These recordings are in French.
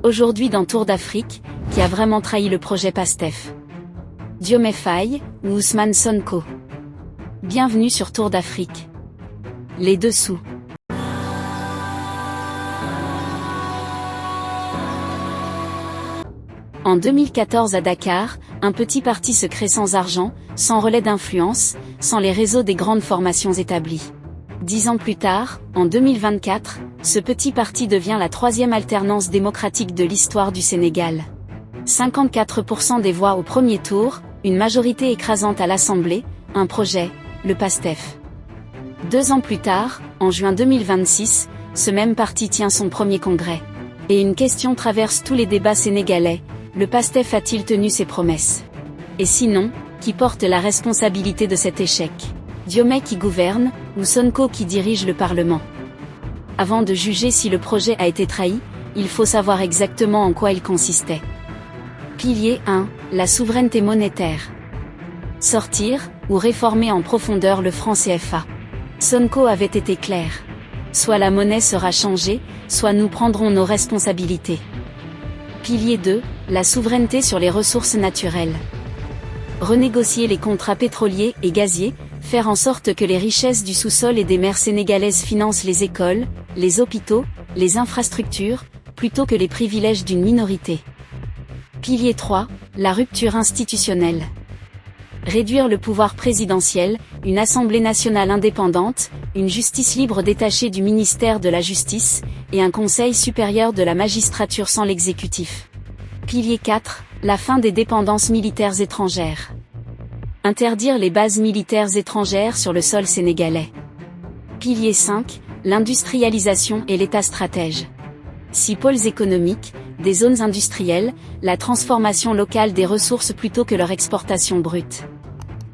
Aujourd'hui dans Tour d'Afrique, qui a vraiment trahi le projet PASTEF? Diomaye Faye ou Ousmane Sonko? Bienvenue sur Tour d'Afrique. Les dessous. En 2014 à Dakar, un petit parti se crée sans argent, sans relais d'influence, sans les réseaux des grandes formations établies. 10 ans plus tard, en 2024, ce petit parti devient la troisième alternance démocratique de l'histoire du Sénégal. 54% des voix au premier tour, une majorité écrasante à l'Assemblée, un projet, le PASTEF. 2 ans plus tard, en juin 2026, ce même parti tient son premier congrès. Et une question traverse tous les débats sénégalais: le PASTEF a-t-il tenu ses promesses? Et sinon, qui porte la responsabilité de cet échec? Diomaye qui gouverne, ou Sonko qui dirige le Parlement? Avant de juger si le projet a été trahi, il faut savoir exactement en quoi il consistait. Pilier 1, la souveraineté monétaire. Sortir, ou réformer en profondeur le franc CFA. Sonko avait été clair. Soit la monnaie sera changée, soit nous prendrons nos responsabilités. Pilier 2, la souveraineté sur les ressources naturelles. Renégocier les contrats pétroliers et gaziers, faire en sorte que les richesses du sous-sol et des mers sénégalaises financent les écoles, les hôpitaux, les infrastructures, plutôt que les privilèges d'une minorité. Pilier 3, la rupture institutionnelle. Réduire le pouvoir présidentiel, une Assemblée nationale indépendante, une justice libre détachée du ministère de la Justice, et un Conseil supérieur de la magistrature sans l'exécutif. Pilier 4, la fin des dépendances militaires étrangères. Interdire les bases militaires étrangères sur le sol sénégalais. Pilier 5, l'industrialisation et l'État stratège. 6 pôles économiques, des zones industrielles, la transformation locale des ressources plutôt que leur exportation brute.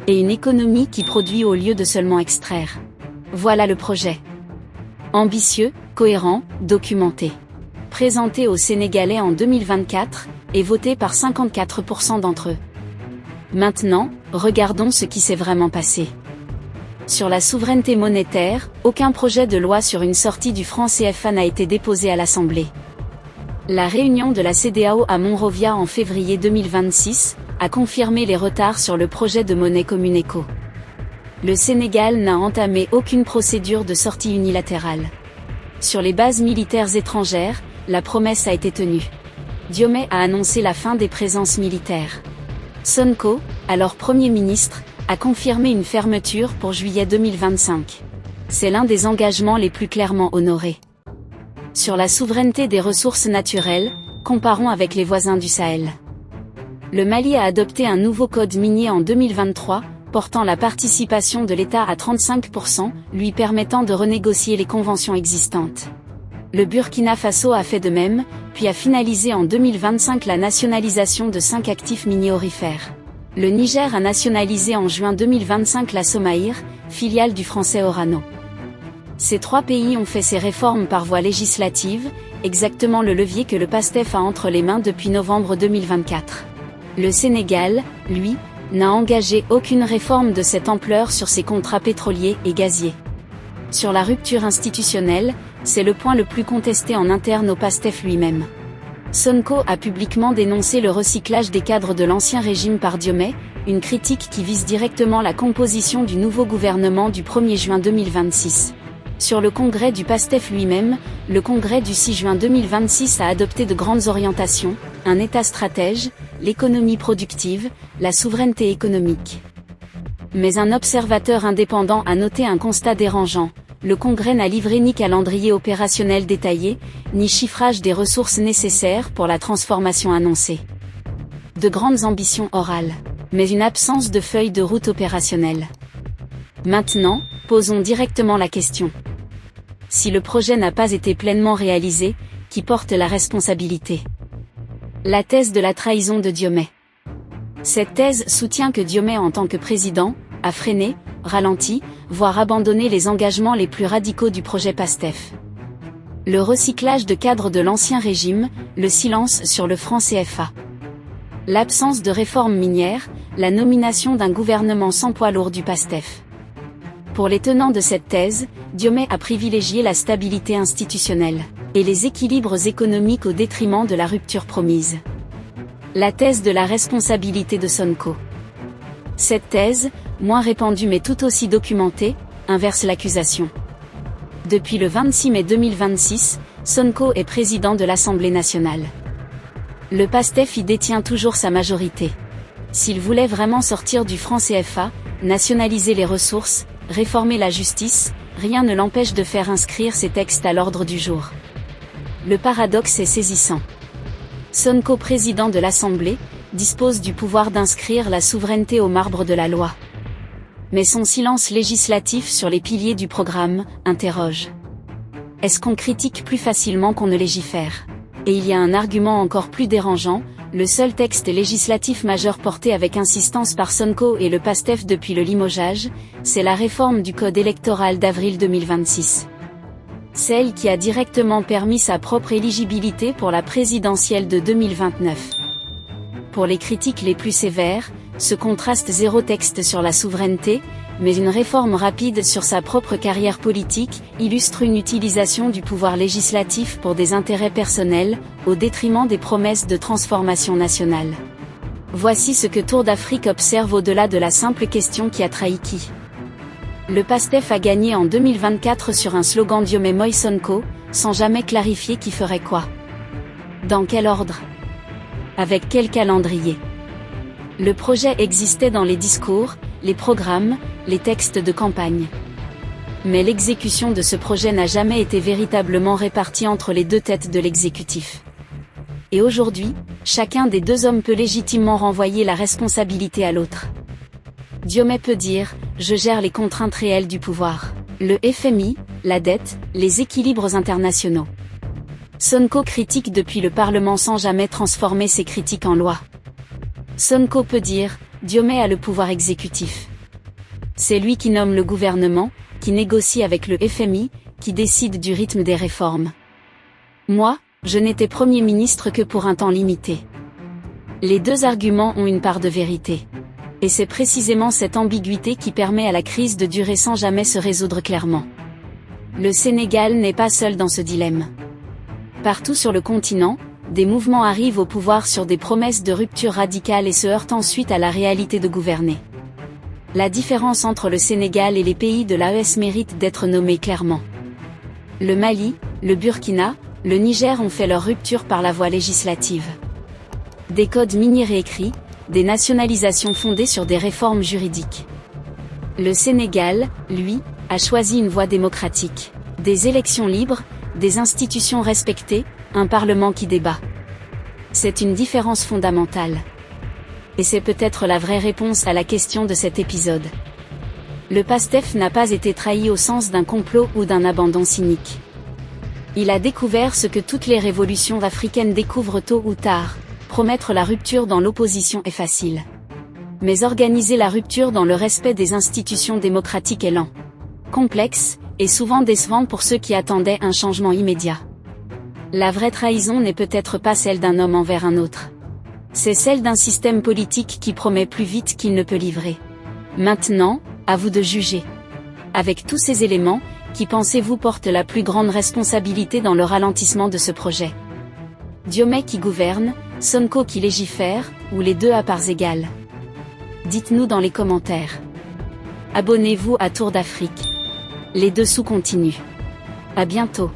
Et une économie qui produit au lieu de seulement extraire. Voilà le projet. Ambitieux, cohérent, documenté. Présenté aux Sénégalais en 2024, et voté par 54% d'entre eux. Maintenant, regardons ce qui s'est vraiment passé. Sur la souveraineté monétaire, aucun projet de loi sur une sortie du franc CFA n'a été déposé à l'Assemblée. La réunion de la CEDEAO à Monrovia en février 2026 a confirmé les retards sur le projet de monnaie commune ECO. Le Sénégal n'a entamé aucune procédure de sortie unilatérale. Sur les bases militaires étrangères, la promesse a été tenue. Diomaye a annoncé la fin des présences militaires. Sonko, alors Premier ministre, a confirmé une fermeture pour juillet 2025. C'est l'un des engagements les plus clairement honorés. Sur la souveraineté des ressources naturelles, comparons avec les voisins du Sahel. Le Mali a adopté un nouveau code minier en 2023, portant la participation de l'État à 35%, lui permettant de renégocier les conventions existantes. Le Burkina Faso a fait de même, puis a finalisé en 2025 la nationalisation de 5 actifs miniers aurifères. Le Niger a nationalisé en juin 2025 la Somaïr, filiale du français Orano. Ces 3 pays ont fait ces réformes par voie législative, exactement le levier que le PASTEF a entre les mains depuis novembre 2024. Le Sénégal, lui, n'a engagé aucune réforme de cette ampleur sur ses contrats pétroliers et gaziers. Sur la rupture institutionnelle, c'est le point le plus contesté en interne au PASTEF lui-même. Sonko a publiquement dénoncé le recyclage des cadres de l'ancien régime par Diomaye, une critique qui vise directement la composition du nouveau gouvernement du 1er juin 2026. Sur le congrès du PASTEF lui-même, le congrès du 6 juin 2026 a adopté de grandes orientations, un État stratège, l'économie productive, la souveraineté économique. Mais un observateur indépendant a noté un constat dérangeant: le congrès n'a livré ni calendrier opérationnel détaillé, ni chiffrage des ressources nécessaires pour la transformation annoncée. De grandes ambitions orales, mais une absence de feuille de route opérationnelle. Maintenant, posons directement la question. Si le projet n'a pas été pleinement réalisé, qui porte la responsabilité? La thèse de la trahison de Diomaye. Cette thèse soutient que Diomaye en tant que président, a freiné, ralenti, voire abandonné les engagements les plus radicaux du projet PASTEF. Le recyclage de cadres de l'ancien régime, le silence sur le franc CFA. L'absence de réforme minière, la nomination d'un gouvernement sans poids lourd du PASTEF. Pour les tenants de cette thèse, Diomaye a privilégié la stabilité institutionnelle. Et les équilibres économiques au détriment de la rupture promise. La thèse de la responsabilité de Sonko. Cette thèse, moins répandue mais tout aussi documentée, inverse l'accusation. Depuis le 26 mai 2026, Sonko est président de l'Assemblée nationale. Le PASTEF y détient toujours sa majorité. S'il voulait vraiment sortir du franc CFA, nationaliser les ressources, réformer la justice, rien ne l'empêche de faire inscrire ces textes à l'ordre du jour. Le paradoxe est saisissant. Sonko, président de l'Assemblée, dispose du pouvoir d'inscrire la souveraineté au marbre de la loi. Mais son silence législatif sur les piliers du programme interroge. Est-ce qu'on critique plus facilement qu'on ne légifère ? Et il y a un argument encore plus dérangeant, le seul texte législatif majeur porté avec insistance par Sonko et le PASTEF depuis le limogeage, c'est la réforme du code électoral d'avril 2026. Celle qui a directement permis sa propre éligibilité pour la présidentielle de 2029. Pour les critiques les plus sévères, ce contraste zéro texte sur la souveraineté, mais une réforme rapide sur sa propre carrière politique, illustre une utilisation du pouvoir législatif pour des intérêts personnels, au détriment des promesses de transformation nationale. Voici ce que Tour d'Afrique observe au-delà de la simple question qui a trahi qui. Le PASTEF a gagné en 2024 sur un slogan Diomaye Moi Sonko, sans jamais clarifier qui ferait quoi. Dans quel ordre ? Avec quel calendrier ? Le projet existait dans les discours, les programmes, les textes de campagne. Mais l'exécution de ce projet n'a jamais été véritablement répartie entre les deux têtes de l'exécutif. Et aujourd'hui, chacun des deux hommes peut légitimement renvoyer la responsabilité à l'autre. Diomaye peut dire « Je gère les contraintes réelles du pouvoir ». Le FMI, la dette, les équilibres internationaux. Sonko critique depuis le Parlement sans jamais transformer ses critiques en loi. Sonko peut dire « Diomaye a le pouvoir exécutif ». C'est lui qui nomme le gouvernement, qui négocie avec le FMI, qui décide du rythme des réformes. Moi, je n'étais Premier ministre que pour un temps limité. Les deux arguments ont une part de vérité. Et c'est précisément cette ambiguïté qui permet à la crise de durer sans jamais se résoudre clairement. Le Sénégal n'est pas seul dans ce dilemme. Partout sur le continent, des mouvements arrivent au pouvoir sur des promesses de rupture radicale et se heurtent ensuite à la réalité de gouverner. La différence entre le Sénégal et les pays de l'AES mérite d'être nommée clairement. Le Mali, le Burkina, le Niger ont fait leur rupture par la voie législative. Des codes miniers réécrits, des nationalisations fondées sur des réformes juridiques. Le Sénégal, lui, a choisi une voie démocratique. Des élections libres, des institutions respectées, un parlement qui débat. C'est une différence fondamentale. Et c'est peut-être la vraie réponse à la question de cet épisode. Le PASTEF n'a pas été trahi au sens d'un complot ou d'un abandon cynique. Il a découvert ce que toutes les révolutions africaines découvrent tôt ou tard, promettre la rupture dans l'opposition est facile. Mais organiser la rupture dans le respect des institutions démocratiques est lent, complexe, et souvent décevant pour ceux qui attendaient un changement immédiat. La vraie trahison n'est peut-être pas celle d'un homme envers un autre. C'est celle d'un système politique qui promet plus vite qu'il ne peut livrer. Maintenant, à vous de juger. Avec tous ces éléments, qui pensez-vous porte la plus grande responsabilité dans le ralentissement de ce projet ? Diomaye qui gouverne, Sonko qui légifère, ou les deux à parts égales ? Dites-nous dans les commentaires. Abonnez-vous à Tour d'Afrique. Les dessous continuent. À bientôt.